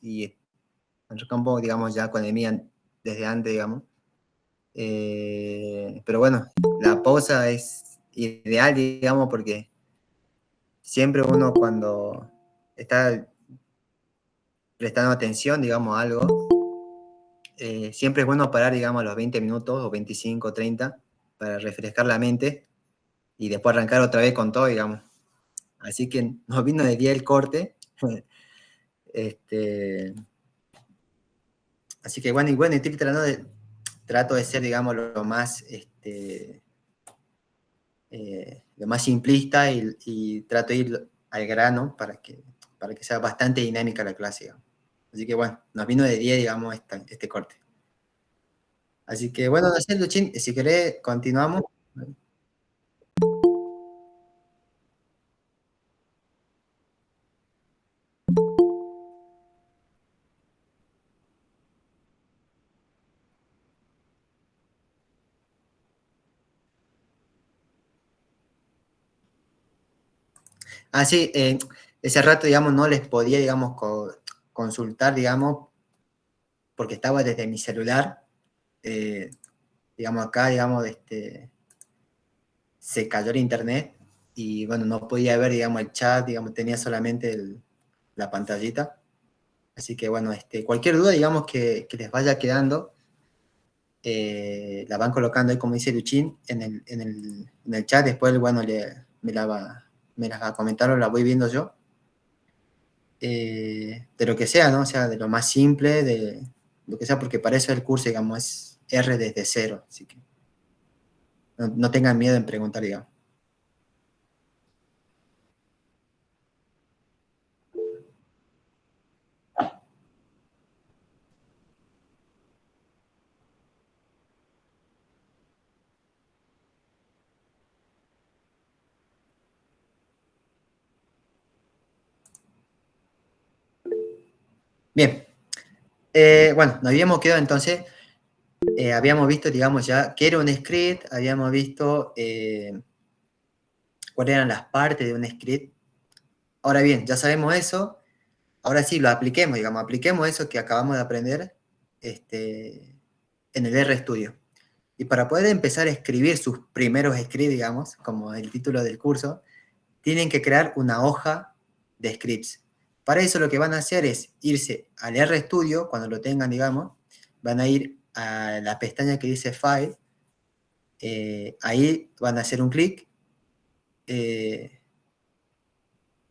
y Campo, digamos, ya con el Milan desde antes, digamos. Pero bueno, la pausa es ideal, digamos, porque siempre uno cuando está prestando atención, digamos, a algo, siempre es bueno parar, digamos, a los 20 minutos o 25, 30 para refrescar la mente y después arrancar otra vez con todo, digamos. Así que nos vino de día el corte. Así que bueno, y estoy trato de ser, digamos, lo más simplista y trato de ir al grano para que sea bastante dinámica la clase, digamos. Así que bueno, nos vino de 10, digamos, este corte. Así que bueno, no sé, Luchín, si querés, continuamos. Ah, sí, ese rato, digamos, no les podía, digamos, consultar, digamos, porque estaba desde mi celular, eh, digamos, acá, digamos, se cayó el internet y, bueno, no podía ver, digamos, el chat, digamos, tenía solamente la pantallita. Así que, bueno, cualquier duda, digamos, que les vaya quedando, la van colocando ahí, como dice Luchín, en el chat. Después, bueno, me las va a comentar o la voy viendo yo. De lo que sea, ¿no? O sea, de lo más simple, de lo que sea, porque para eso el curso, digamos, es R desde cero. Así que no tengan miedo en preguntar, digamos. Bien. Bueno, nos habíamos quedado entonces, habíamos visto, digamos, ya qué era un script, habíamos visto cuáles eran las partes de un script. Ahora bien, ya sabemos eso, ahora sí, lo apliquemos, digamos, apliquemos eso que acabamos de aprender en el RStudio. Y para poder empezar a escribir sus primeros scripts, digamos, como el título del curso, tienen que crear una hoja de scripts. Para eso lo que van a hacer es irse al RStudio, cuando lo tengan, digamos, van a ir a la pestaña que dice File, ahí van a hacer un clic,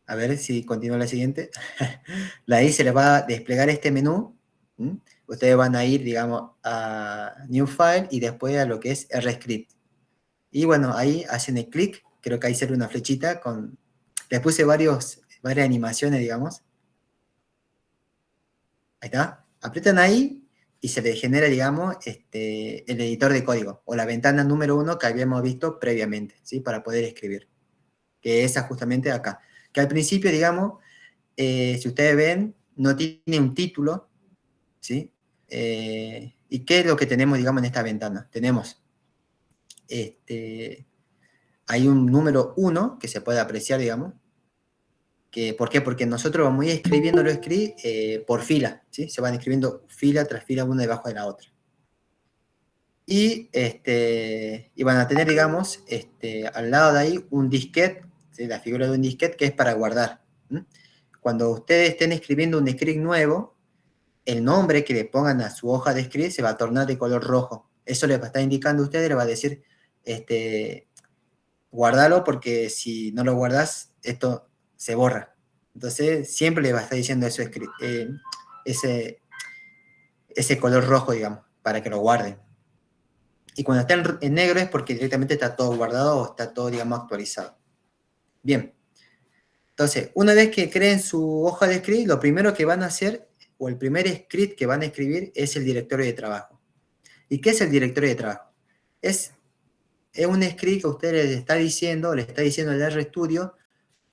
a ver si continúa la siguiente, ahí se les va a desplegar este menú, ¿m? Ustedes van a ir, digamos, a New File y después a lo que es RScript. Y bueno, ahí hacen el clic, creo que ahí sale una flechita les puse varias animaciones, digamos. Ahí está. Aprietan ahí y se les genera, digamos, el editor de código o la ventana número 1 que habíamos visto previamente, ¿sí? Para poder escribir. Que esa justamente acá. Que al principio, digamos, si ustedes ven, no tiene un título, ¿sí? ¿Y qué es lo que tenemos, digamos, en esta ventana? Tenemos, hay un número 1 que se puede apreciar, digamos. ¿Por qué? Porque nosotros vamos a ir escribiendo los scripts por fila, ¿sí? Se van escribiendo fila tras fila, una debajo de la otra. Y van a tener, digamos, al lado de ahí un disquete, ¿sí? La figura de un disquete que es para guardar. ¿M? Cuando ustedes estén escribiendo un script nuevo, el nombre que le pongan a su hoja de script se va a tornar de color rojo. Eso les va a estar indicando a ustedes, les va a decir, guardalo porque si no lo guardas, esto se borra. Entonces, siempre les va a estar diciendo eso, ese color rojo, digamos, para que lo guarden. Y cuando está en negro es porque directamente está todo guardado o está todo, digamos, actualizado. Bien. Entonces, una vez que creen su hoja de script, lo primero que van a hacer, o el primer script que van a escribir, es el directorio de trabajo. ¿Y qué es el directorio de trabajo? Es un script que usted le está diciendo al RStudio,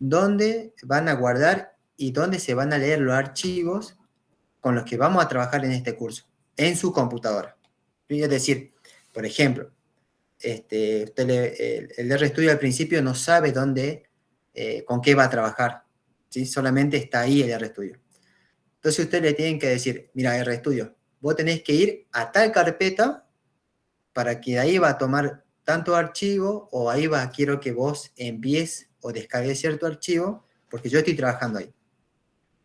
dónde van a guardar y dónde se van a leer los archivos con los que vamos a trabajar en este curso, en su computadora. Es decir, por ejemplo, el RStudio al principio no sabe con qué va a trabajar, ¿sí? Solamente está ahí el RStudio. Entonces ustedes le tienen que decir, mira, RStudio, vos tenés que ir a tal carpeta para que de ahí va a tomar tanto archivo, o ahí quiero que vos envíes o descargues cierto archivo, porque yo estoy trabajando ahí.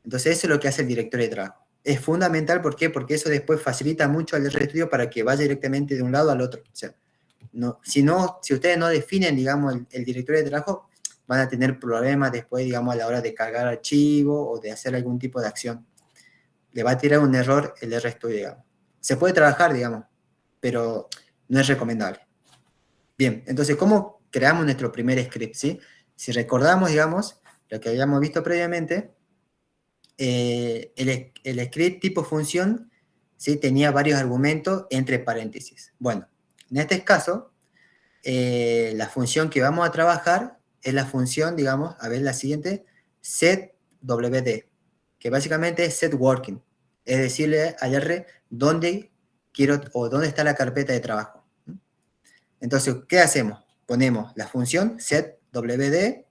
Entonces eso es lo que hace el directorio de trabajo. Es fundamental, ¿por qué? Porque eso después facilita mucho al RStudio para que vaya directamente de un lado al otro. O sea, si ustedes no definen, digamos, el directorio de trabajo, van a tener problemas después, digamos, a la hora de cargar archivo o de hacer algún tipo de acción. Le va a tirar un error el RStudio, digamos. Se puede trabajar, digamos, pero no es recomendable. Bien, entonces, ¿cómo creamos nuestro primer script? ¿Sí? Si recordamos, digamos, lo que habíamos visto previamente, el script tipo función, ¿sí? Tenía varios argumentos entre paréntesis. Bueno, en este caso, la función que vamos a trabajar es la función, digamos, a ver la siguiente, setWD, que básicamente es setWorking, es decirle al R dónde quiero o dónde está la carpeta de trabajo. Entonces, ¿qué hacemos? Ponemos la función setWD,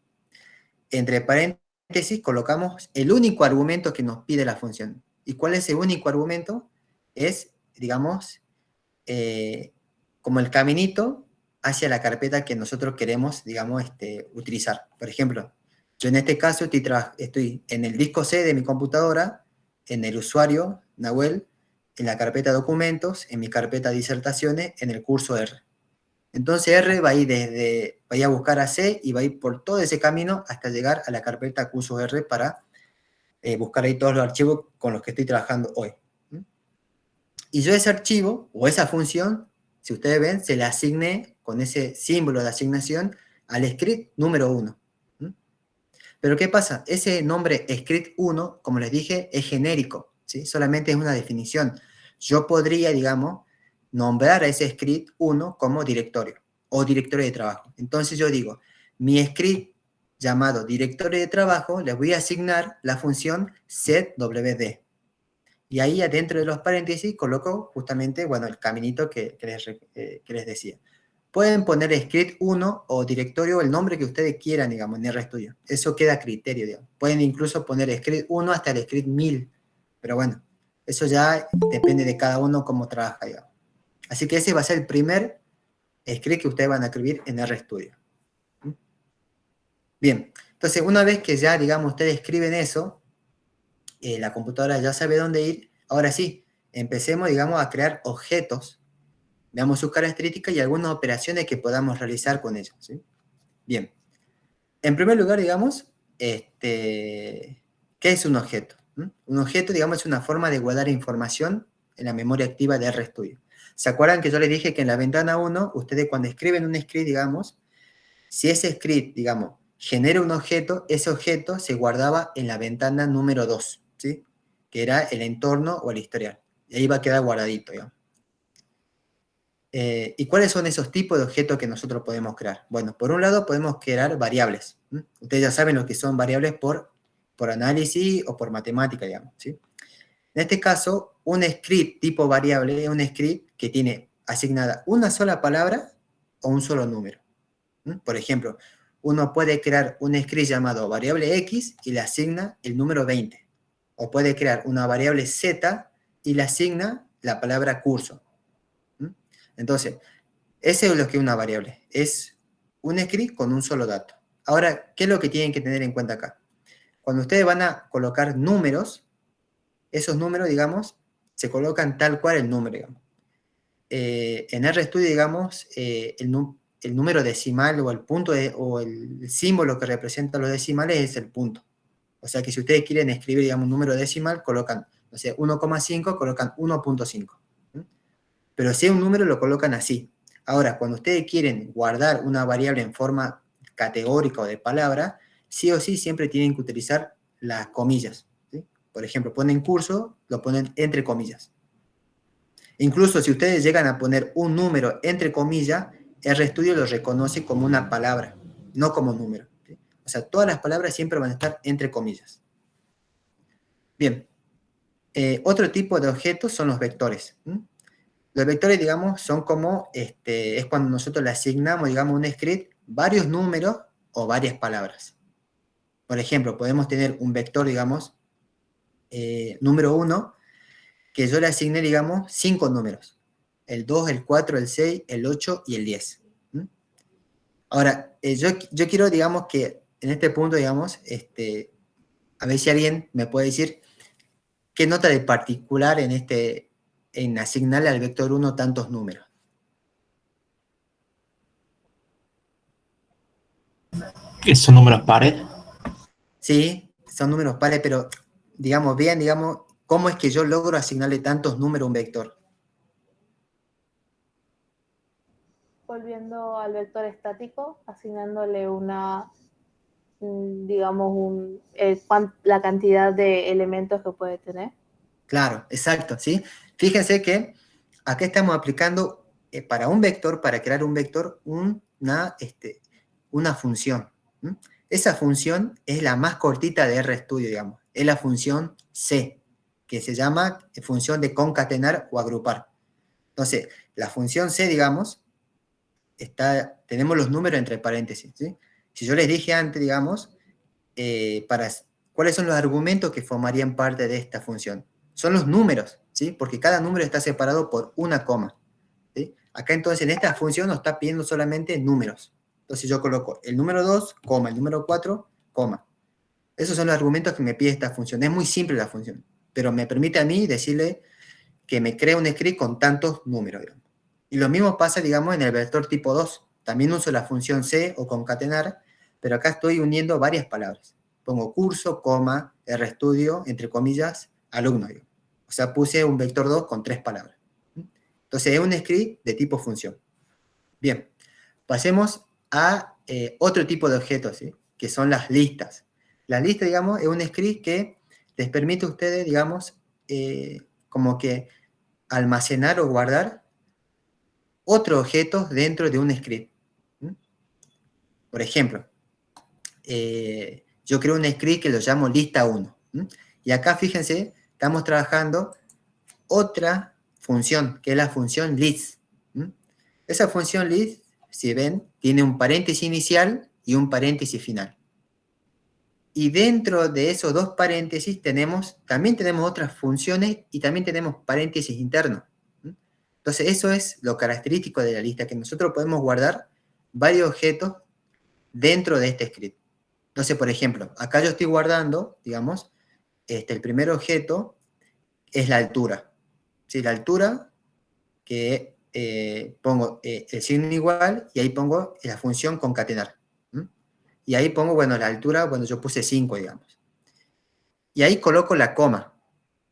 entre paréntesis colocamos el único argumento que nos pide la función. ¿Y cuál es ese único argumento? Es, digamos, como el caminito hacia la carpeta que nosotros queremos, digamos, utilizar. Por ejemplo, yo en este caso estoy en el disco C de mi computadora, en el usuario, Nahuel, en la carpeta documentos, en mi carpeta disertaciones, en el curso R. Entonces R va a ir a buscar a C y va a ir por todo ese camino hasta llegar a la carpeta curso R para buscar ahí todos los archivos con los que estoy trabajando hoy. Y yo ese archivo o esa función, si ustedes ven, se le asigné con ese símbolo de asignación al script número 1. Pero ¿qué pasa? Ese nombre script 1, como les dije, es genérico, ¿sí? Solamente es una definición. Yo podría, digamos, nombrar a ese script 1 como directorio o directorio de trabajo. Entonces yo digo, mi script llamado directorio de trabajo, le voy a asignar la función setwd. Y ahí adentro de los paréntesis coloco justamente, bueno, el caminito que les decía. Pueden poner script 1 o directorio, el nombre que ustedes quieran, digamos, en RStudio. Eso queda a criterio, digamos. Pueden incluso poner script 1 hasta el script 1000. Pero bueno, eso ya depende de cada uno cómo trabaja, digamos. Así que ese va a ser el primer script que ustedes van a escribir en RStudio. Bien, entonces una vez que ya, digamos, ustedes escriben eso, la computadora ya sabe dónde ir. Ahora sí, empecemos, digamos, a crear objetos. Veamos sus características y algunas operaciones que podamos realizar con ellos, ¿sí? Bien. En primer lugar, digamos, ¿qué es un objeto? Un objeto, digamos, es una forma de guardar información en la memoria activa de RStudio. ¿Se acuerdan que yo les dije que en la ventana 1, ustedes cuando escriben un script, digamos, si ese script, digamos, genera un objeto, ese objeto se guardaba en la ventana número 2, ¿sí? Que era el entorno o el historial. Y ahí va a quedar guardadito, digamos. ¿Y cuáles son esos tipos de objetos que nosotros podemos crear? Bueno, por un lado podemos crear variables. Ustedes ya saben lo que son variables por análisis o por matemática, digamos, ¿sí? En este caso, un script tipo variable es un script que tiene asignada una sola palabra o un solo número. Por ejemplo, uno puede crear un script llamado variable X y le asigna el número 20. O puede crear una variable Z y le asigna la palabra curso. Entonces, ese es lo que es una variable. Es un script con un solo dato. Ahora, ¿qué es lo que tienen que tener en cuenta acá? Cuando ustedes van a colocar números, esos números, digamos, se colocan tal cual el número, digamos. En RStudio, digamos, el número decimal o el punto o el símbolo que representa los decimales es el punto. O sea que si ustedes quieren escribir, digamos, un número decimal, colocan, no sé, 1,5, colocan 1.5. Pero si es un número, lo colocan así. Ahora, cuando ustedes quieren guardar una variable en forma categórica o de palabra, sí o sí siempre tienen que utilizar las comillas, ¿sí? Por ejemplo, ponen curso, lo ponen entre comillas. Incluso si ustedes llegan a poner un número entre comillas, RStudio lo reconoce como una palabra, no como número, ¿sí? O sea, todas las palabras siempre van a estar entre comillas. Bien, otro tipo de objetos son los vectores. Los vectores, digamos, son como, es cuando nosotros le asignamos, digamos, un script, varios números o varias palabras. Por ejemplo, podemos tener un vector, digamos, número 1, que yo le asigné, digamos, 5 números. El 2, el 4, el 6, el 8 y el 10. Ahora, yo quiero, digamos, que en este punto, digamos, a ver si alguien me puede decir qué nota de particular en asignarle al vector 1 tantos números. ¿Qué son números pares? Sí, son números pares, pero, digamos, vean, digamos, cómo es que yo logro asignarle tantos números a un vector. Volviendo al vector estático, asignándole una, digamos, la cantidad de elementos que puede tener. Claro, exacto, ¿sí? Fíjense que acá estamos aplicando para un vector, para crear un vector, una función. ¿Mm? Esa función es la más cortita de RStudio, digamos. Es la función C, que se llama función de concatenar o agrupar. Entonces, la función C, digamos, tenemos los números entre paréntesis, ¿sí? Si yo les dije antes, digamos, ¿cuáles son los argumentos que formarían parte de esta función? Son los números, ¿sí? Porque cada número está separado por una coma, ¿sí? Acá entonces en esta función nos está pidiendo solamente números. Entonces yo coloco el número 2, coma, el número 4, coma. Esos son los argumentos que me pide esta función. Es muy simple la función, pero me permite a mí decirle que me crea un script con tantos números, digamos. Y lo mismo pasa, digamos, en el vector tipo 2. También uso la función C o concatenar, pero acá estoy uniendo varias palabras. Pongo curso, coma, RStudio, entre comillas, alumno, digamos. O sea, puse un vector 2 con 3 palabras. Entonces es un script de tipo función. Bien, pasemos a otro tipo de objetos, ¿sí? Que son las listas. Las listas, digamos, es un script que les permite a ustedes, digamos, como que almacenar o guardar otros objetos dentro de un script. Por ejemplo, yo creo un script que lo llamo lista 1. Y acá, fíjense, estamos trabajando otra función, que es la función list. Esa función list, si ven, tiene un paréntesis inicial y un paréntesis final. Y dentro de esos dos paréntesis también tenemos otras funciones y también tenemos paréntesis internos. Entonces eso es lo característico de la lista, que nosotros podemos guardar varios objetos dentro de este script. Entonces, por ejemplo, acá yo estoy guardando, digamos, el primer objeto es la altura. ¿Sí? La altura que pongo el signo igual y ahí pongo la función concatenar. Y ahí pongo, bueno, la altura, bueno, yo puse 5, digamos. Y ahí coloco la coma.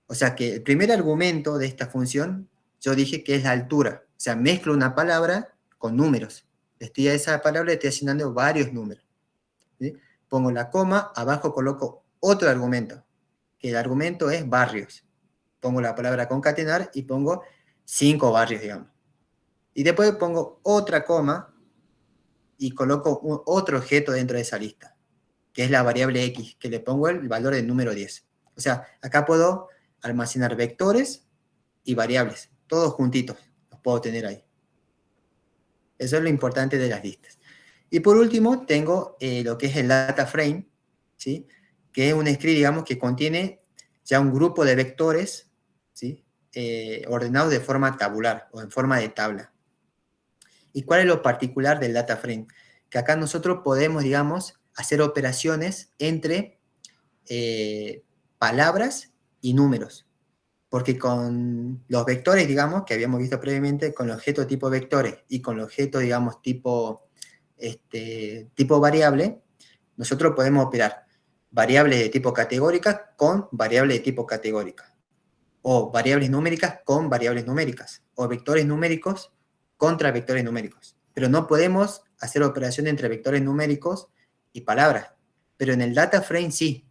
O sea que el primer argumento de esta función, yo dije que es la altura. O sea, mezclo una palabra con números. A esa palabra le estoy asignando varios números. ¿Sí? Pongo la coma, abajo coloco otro argumento, que el argumento es barrios. Pongo la palabra concatenar y pongo 5 barrios, digamos. Y después pongo otra coma y coloco otro objeto dentro de esa lista, que es la variable x, que le pongo el valor del número 10. O sea, acá puedo almacenar vectores y variables, todos juntitos, los puedo tener ahí. Eso es lo importante de las listas. Y por último, tengo lo que es el data frame, ¿sí? Que es un script, digamos, que contiene ya un grupo de vectores, ¿sí? Ordenados de forma tabular o en forma de tabla. ¿Y cuál es lo particular del data frame? Que acá nosotros podemos, digamos, hacer operaciones entre palabras y números. Porque con los vectores, digamos, que habíamos visto previamente, con el objeto tipo vectores y con el objeto, digamos, tipo variable, nosotros podemos operar variables de tipo categórica con variables de tipo categórica, o variables numéricas con variables numéricas, o vectores numéricos contra vectores numéricos. Pero no podemos hacer operaciones entre vectores numéricos y palabras. Pero en el data frame sí.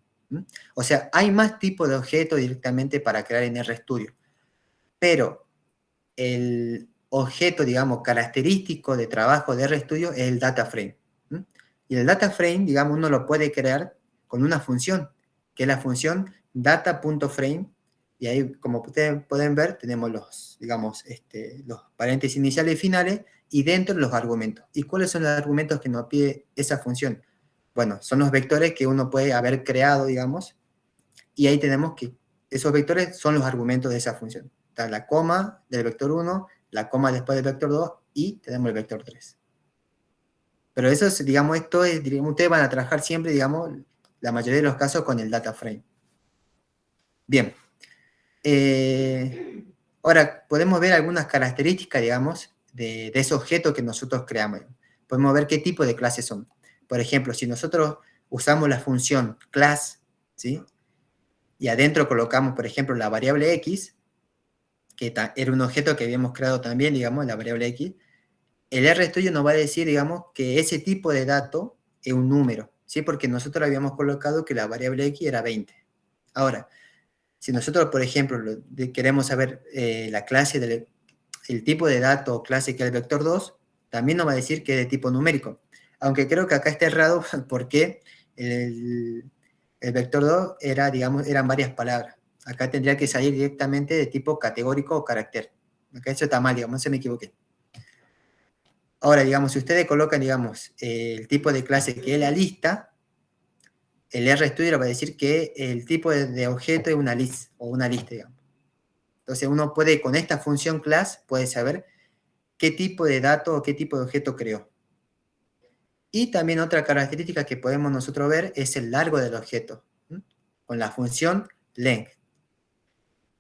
O sea, hay más tipos de objetos directamente para crear en RStudio. Pero el objeto, digamos, característico de trabajo de RStudio es el data frame. Y el data frame, digamos, uno lo puede crear con una función, que es la función data.frame, y ahí, como ustedes pueden ver, tenemos los, digamos, los paréntesis iniciales y finales, y dentro los argumentos. ¿Y cuáles son los argumentos que nos pide esa función? Bueno, son los vectores que uno puede haber creado, digamos, y ahí tenemos que esos vectores son los argumentos de esa función. Está la coma del vector 1, la coma después del vector 2 y tenemos el vector 3. Pero eso es, digamos, esto es, digamos, ustedes van a trabajar siempre, digamos, la mayoría de los casos con el data frame. Bien. Ahora, podemos ver algunas características, digamos, de ese objeto que nosotros creamos. Podemos ver qué tipo de clases son. Por ejemplo, si nosotros usamos la función class, ¿sí? Y adentro colocamos, por ejemplo, la variable x, que era un objeto que habíamos creado también, digamos, la variable x, el RStudio nos va a decir, digamos, que ese tipo de dato es un número, ¿sí? Porque nosotros habíamos colocado que la variable x era 20. Ahora, si nosotros, por ejemplo, queremos saber la clase el tipo de dato o clase que es el vector 2, también nos va a decir que es de tipo numérico. Aunque creo que acá está errado porque el vector 2 era, digamos, eran varias palabras. Acá tendría que salir directamente de tipo categórico o carácter. Acá eso está mal, digamos, no se me equivoqué. Ahora, digamos, si ustedes colocan, digamos, el tipo de clase que es la lista, el RStudio le va a decir que el tipo de objeto es una list o una lista, digamos. Entonces uno puede, con esta función class, puede saber qué tipo de dato o qué tipo de objeto creó. Y también otra característica que podemos nosotros ver es el largo del objeto, ¿sí? Con la función length.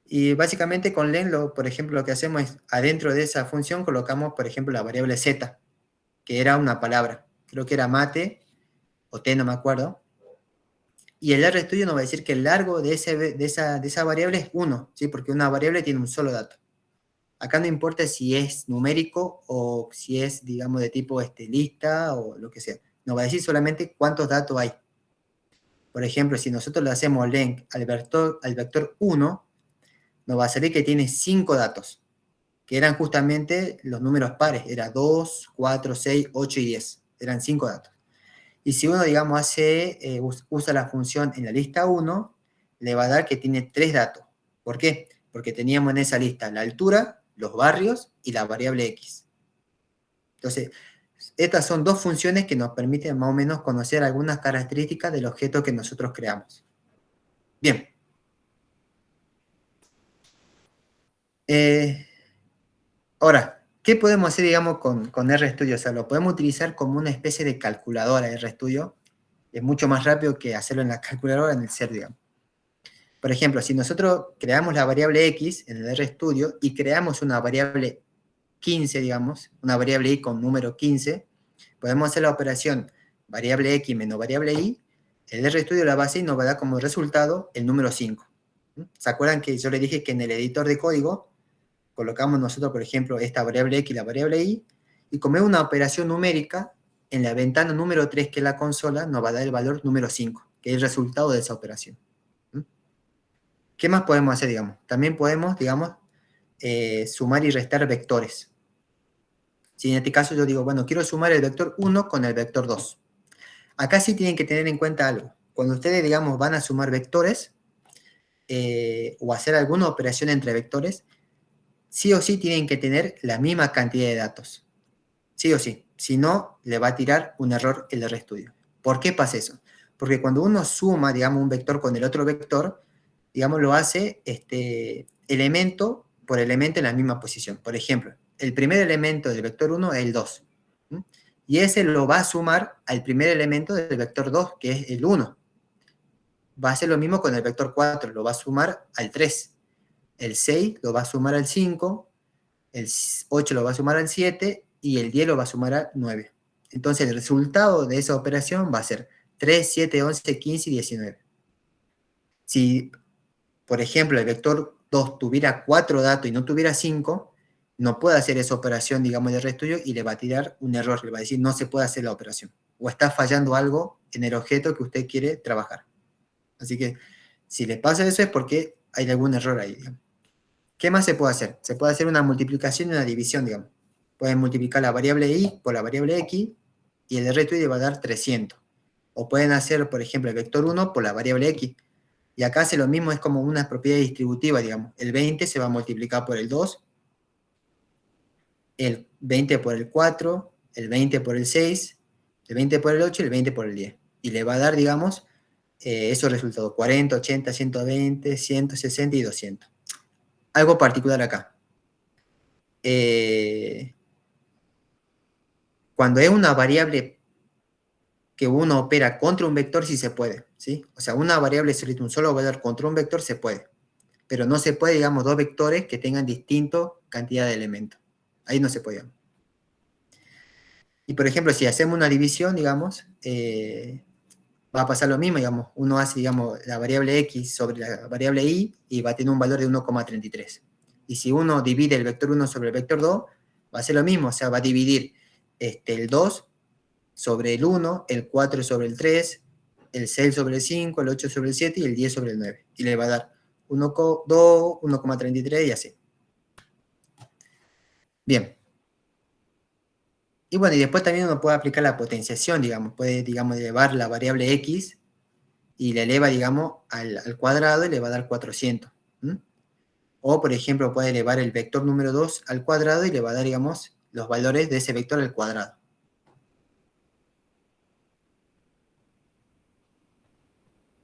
Y básicamente con length, por ejemplo, lo que hacemos es, adentro de esa función colocamos, por ejemplo, la variable z, que era una palabra. Creo que era mate, o t, no me acuerdo. Y el RStudio nos va a decir que el largo de esa variable es 1, ¿sí? Porque una variable tiene un solo dato. Acá no importa si es numérico o si es, digamos, de tipo lista o lo que sea. Nos va a decir solamente cuántos datos hay. Por ejemplo, si nosotros le hacemos length al vector 1, nos va a salir que tiene 5 datos, que eran justamente los números pares. Era 2, 4, 6, 8 y 10. Eran 5 datos. Y si uno, digamos, usa la función en la lista 1, le va a dar que tiene 3 datos. ¿Por qué? Porque teníamos en esa lista la altura, los barrios y la variable x. Entonces, estas son dos funciones que nos permiten más o menos conocer algunas características del objeto que nosotros creamos. Bien. Ahora, ¿qué podemos hacer, digamos, con RStudio? O sea, lo podemos utilizar como una especie de calculadora RStudio. Es mucho más rápido que hacerlo en la calculadora en el ser, digamos. Por ejemplo, si nosotros creamos la variable x en el RStudio y creamos una variable 15, digamos, una variable y con número 15, podemos hacer la operación variable x menos variable y, el RStudio la base y nos va a dar como resultado el número 5. ¿Se acuerdan que yo les dije que en el editor de código colocamos nosotros, por ejemplo, esta variable x y la variable y como es una operación numérica, en la ventana número 3, que es la consola, nos va a dar el valor número 5, que es el resultado de esa operación. ¿Qué más podemos hacer, digamos? También podemos, digamos, sumar y restar vectores. Si en este caso yo digo, bueno, quiero sumar el vector 1 con el vector 2. Acá sí tienen que tener en cuenta algo. Cuando ustedes, digamos, van a sumar vectores o hacer alguna operación entre vectores, sí o sí tienen que tener la misma cantidad de datos. Sí o sí. Si no, le va a tirar un error el RStudio. ¿Por qué pasa eso? Porque cuando uno suma, digamos, un vector con el otro vector, digamos, lo hace elemento por elemento en la misma posición. Por ejemplo, el primer elemento del vector 1 es el 2. ¿Sí? Y ese lo va a sumar al primer elemento del vector 2, que es el 1. Va a hacer lo mismo con el vector 4, lo va a sumar al 3. El 6 lo va a sumar al 5, el 8 lo va a sumar al 7 y el 10 lo va a sumar al 9. Entonces el resultado de esa operación va a ser 3, 7, 11, 15 y 19. Si, por ejemplo, el vector 2 tuviera 4 datos y no tuviera 5, no puede hacer esa operación, digamos, de RStudio y le va a tirar un error, le va a decir no se puede hacer la operación. O está fallando algo en el objeto que usted quiere trabajar. Así que, si le pasa eso es porque hay algún error ahí, digamos. ¿Qué más se puede hacer? Se puede hacer una multiplicación y una división, digamos. Pueden multiplicar la variable y por la variable x y el RStudio va a dar 300. O pueden hacer, por ejemplo, el vector 1 por la variable x. Y acá hace lo mismo, es como una propiedad distributiva, digamos. El 20 se va a multiplicar por el 2, el 20 por el 4, el 20 por el 6, el 20 por el 8 y el 20 por el 10. Y le va a dar, digamos, esos resultados, 40, 80, 120, 160 y 200. Algo particular acá. Cuando es una variable que uno opera contra un vector, sí se puede, ¿sí? O sea, una variable solita, un solo valor contra un vector se puede, pero no se puede, digamos, dos vectores que tengan distinto cantidad de elementos. Ahí no se puede, digamos. Y, por ejemplo, si hacemos una división, digamos, va a pasar lo mismo, digamos, uno hace, digamos, la variable x sobre la variable y va a tener un valor de 1,33. Y si uno divide el vector 1 sobre el vector 2, va a ser lo mismo, o sea, va a dividir el 2 sobre el 1, el 4 sobre el 3, el 6 sobre el 5, el 8 sobre el 7 y el 10 sobre el 9. Y le va a dar 1,2, 1,33 y así. Bien. Y bueno, y después también uno puede aplicar la potenciación, digamos, puede, digamos, elevar la variable x y le eleva, digamos, al cuadrado y le va a dar 400. O, por ejemplo, puede elevar el vector número 2 al cuadrado y le va a dar, digamos, los valores de ese vector al cuadrado.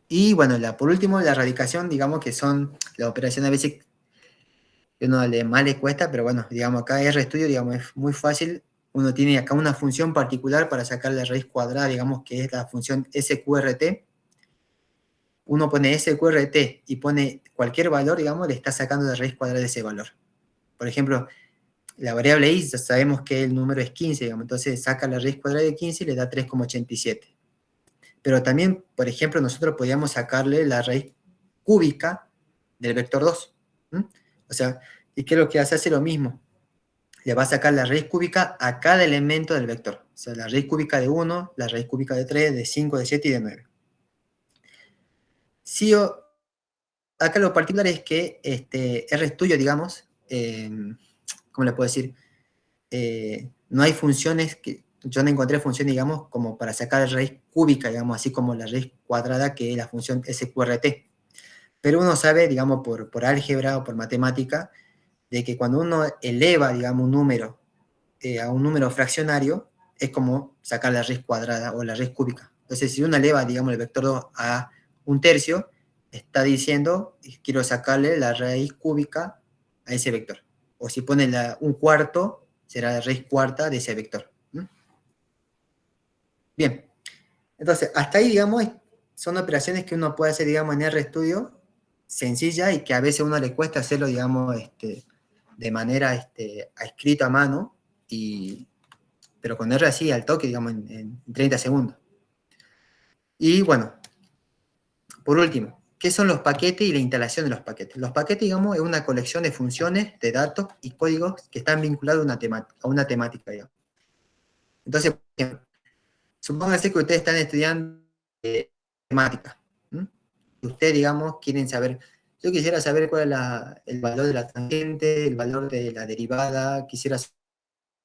Y bueno, por último, la radicación, digamos que son las operaciones a veces que uno más le cuesta, pero bueno, digamos acá RStudio, digamos, es muy fácil. Uno tiene acá una función particular para sacar la raíz cuadrada, digamos que es la función SQRT. Uno pone SQRT y pone cualquier valor, digamos, le está sacando la raíz cuadrada de ese valor. Por ejemplo, la variable y ya sabemos que el número es 15, digamos, entonces saca la raíz cuadrada de 15 y le da 3,87. Pero también, por ejemplo, nosotros podíamos sacarle la raíz cúbica del vector 2. O sea, ¿y qué es lo que hace? Hace lo mismo. Le va a sacar la raíz cúbica a cada elemento del vector. O sea, la raíz cúbica de 1, la raíz cúbica de 3, de 5, de 7 y de 9. Sí, acá lo particular es que RStudio, digamos, ¿cómo le puedo decir? No hay funciones que... Yo no encontré funciones, digamos, como para sacar la raíz cúbica, digamos, así como la raíz cuadrada, que es la función SQRT. Pero uno sabe, digamos, por álgebra o por matemática, de que cuando uno eleva, digamos, un número a un número fraccionario, es como sacar la raíz cuadrada o la raíz cúbica. Entonces, si uno eleva, digamos, el vector 2 a un tercio, está diciendo, quiero sacarle la raíz cúbica a ese vector. O si pone un cuarto, será la raíz cuarta de ese vector. Bien, entonces, hasta ahí, digamos, son operaciones que uno puede hacer, digamos, en RStudio, sencilla y que a veces a uno le cuesta hacerlo, digamos, de manera a escrito a mano, pero con R así, al toque, digamos, en 30 segundos. Y bueno, por último, ¿qué son los paquetes y la instalación de los paquetes? Los paquetes, digamos, es una colección de funciones, de datos y códigos que están vinculados a una temática, digamos. Entonces, por ejemplo, supónganse que ustedes están estudiando temática. Y ustedes, digamos, quieren saber, yo quisiera saber cuál es el valor de la tangente, el valor de la derivada, quisiera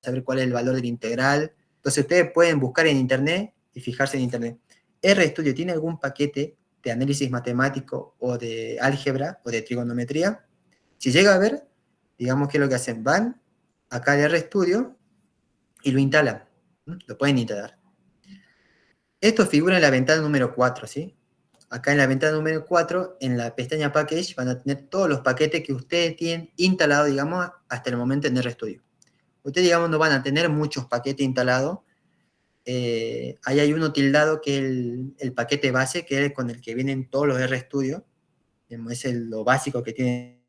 saber cuál es el valor del integral. Entonces ustedes pueden buscar en internet y fijarse en internet. RStudio tiene algún paquete de análisis matemático o de álgebra o de trigonometría. Si llega a ver, digamos que lo que hacen, van acá al RStudio y lo instalan. Lo pueden instalar. Esto figura en la ventana número 4, ¿sí? Acá en la ventana número 4, en la pestaña Package, van a tener todos los paquetes que ustedes tienen instalados, digamos, hasta el momento en RStudio. Ustedes, digamos, no van a tener muchos paquetes instalados. Ahí hay uno tildado que es el paquete base, que es con el que vienen todos los RStudio. Es lo básico que tiene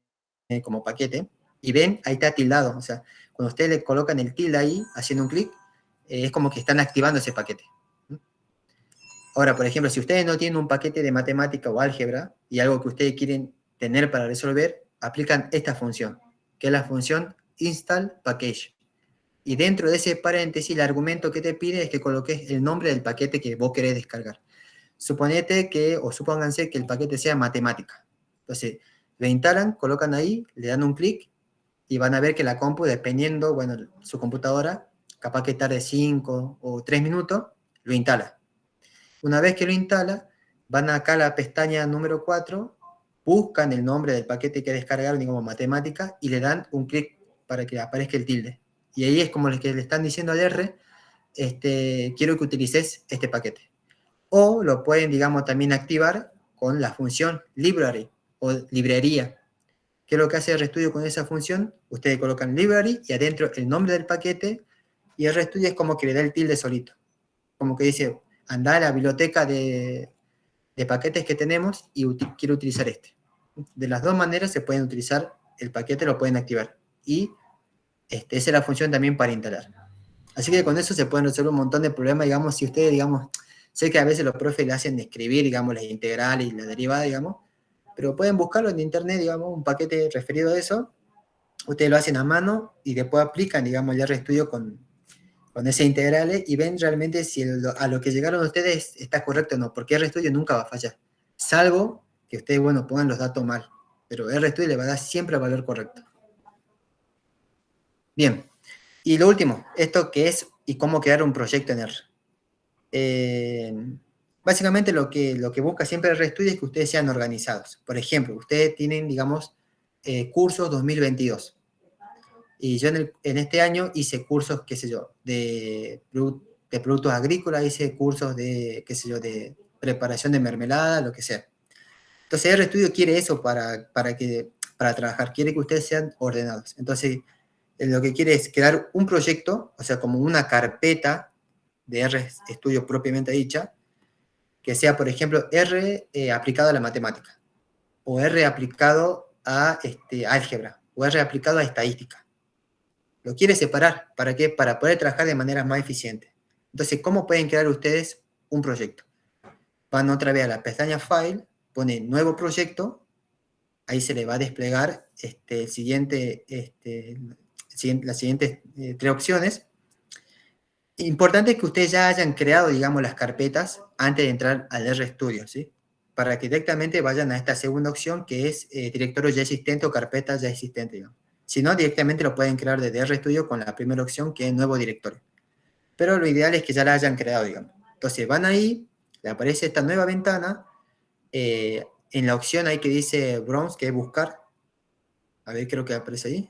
como paquete. Y ven, ahí está tildado. O sea, cuando ustedes le colocan el tilde ahí, haciendo un clic, es como que están activando ese paquete. Ahora, por ejemplo, si ustedes no tienen un paquete de matemática o álgebra y algo que ustedes quieren tener para resolver, aplican esta función, que es la función install package. Y dentro de ese paréntesis, el argumento que te pide es que coloques el nombre del paquete que vos querés descargar. Supónganse que el paquete sea matemática. Entonces, lo instalan, colocan ahí, le dan un clic y van a ver que la compu, dependiendo, bueno, su computadora, capaz que tarde 5 o 3 minutos, lo instala. Una vez que lo instala, van acá a la pestaña número 4, buscan el nombre del paquete que descargaron, digamos matemática, y le dan un clic para que aparezca el tilde. Y ahí es como que le están diciendo al R, quiero que utilices este paquete. O lo pueden, digamos, también activar con la función library o librería. ¿Qué es lo que hace RStudio con esa función? Ustedes colocan library y adentro el nombre del paquete, y RStudio es como que le da el tilde solito. Como que dice, anda a la biblioteca de paquetes que tenemos y quiero utilizar este. De las dos maneras se pueden utilizar el paquete, lo pueden activar. Y esa es la función también para instalar. Así que con eso se pueden resolver un montón de problemas, digamos, si ustedes, digamos, sé que a veces los profes le hacen escribir, digamos, las integrales y la derivada, digamos, pero pueden buscarlo en internet, digamos, un paquete referido a eso, ustedes lo hacen a mano y después aplican, digamos, el RStudio con esas integrales y ven realmente si a lo que llegaron ustedes está correcto o no, porque RStudio nunca va a fallar, salvo que ustedes, bueno, pongan los datos mal, pero RStudio le va a dar siempre el valor correcto. Bien, y lo último, esto que es y cómo crear un proyecto en R. Básicamente lo que busca siempre el RStudio es que ustedes sean organizados. Por ejemplo, ustedes tienen, digamos, cursos 2022. Y yo en este año hice cursos, qué sé yo, de productos agrícolas, hice cursos de, qué sé yo, de preparación de mermelada, lo que sea. Entonces RStudio quiere eso para trabajar, quiere que ustedes sean ordenados. Entonces, lo que quiere es crear un proyecto, o sea, como una carpeta de RStudio propiamente dicha, que sea, por ejemplo, R aplicado a la matemática, o R aplicado a álgebra, o R aplicado a estadística. Lo quiere separar, ¿para qué? Para poder trabajar de manera más eficiente. Entonces, ¿cómo pueden crear ustedes un proyecto? Van otra vez a la pestaña File, ponen Nuevo Proyecto, ahí se le va a desplegar las siguientes 3 opciones. Importante que ustedes ya hayan creado, digamos, las carpetas antes de entrar al RStudio, ¿sí? Para que directamente vayan a esta segunda opción, que es directorio ya existente o carpeta ya existente, digamos. Si no, directamente lo pueden crear desde RStudio con la primera opción, que es nuevo directorio. Pero lo ideal es que ya la hayan creado, digamos. Entonces van ahí, le aparece esta nueva ventana, en la opción ahí que dice Browse, que es buscar. A ver, creo que aparece ahí.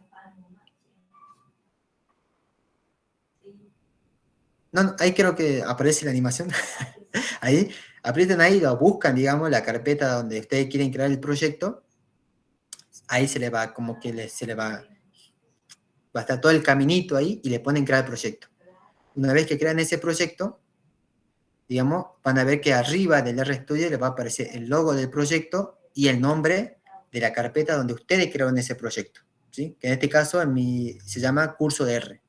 No, ahí creo que aparece la animación. Ahí, aprietan ahí, lo buscan, digamos, la carpeta donde ustedes quieren crear el proyecto. Ahí se le va, como que se le va a estar todo el caminito ahí y le ponen crear el proyecto. Una vez que crean ese proyecto, digamos, van a ver que arriba del RStudio les va a aparecer el logo del proyecto y el nombre de la carpeta donde ustedes crearon ese proyecto, ¿sí? Que en este caso se llama curso de R.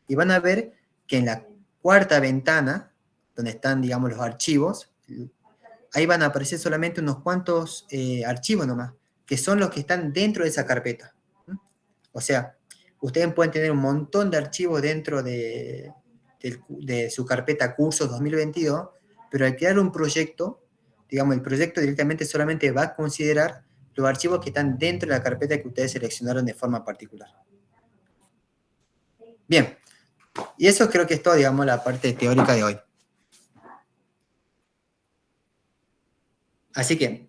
Y van a ver que en la cuarta ventana, donde están, digamos, los archivos, ahí van a aparecer solamente unos cuantos archivos nomás, que son los que están dentro de esa carpeta. O sea, ustedes pueden tener un montón de archivos dentro de su carpeta cursos 2022, pero al crear un proyecto, digamos, el proyecto directamente solamente va a considerar los archivos que están dentro de la carpeta que ustedes seleccionaron de forma particular. Bien, y eso creo que es todo, digamos, la parte teórica de hoy. Así que,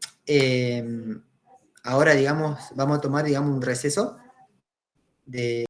ahora, digamos, vamos a tomar, digamos, un receso de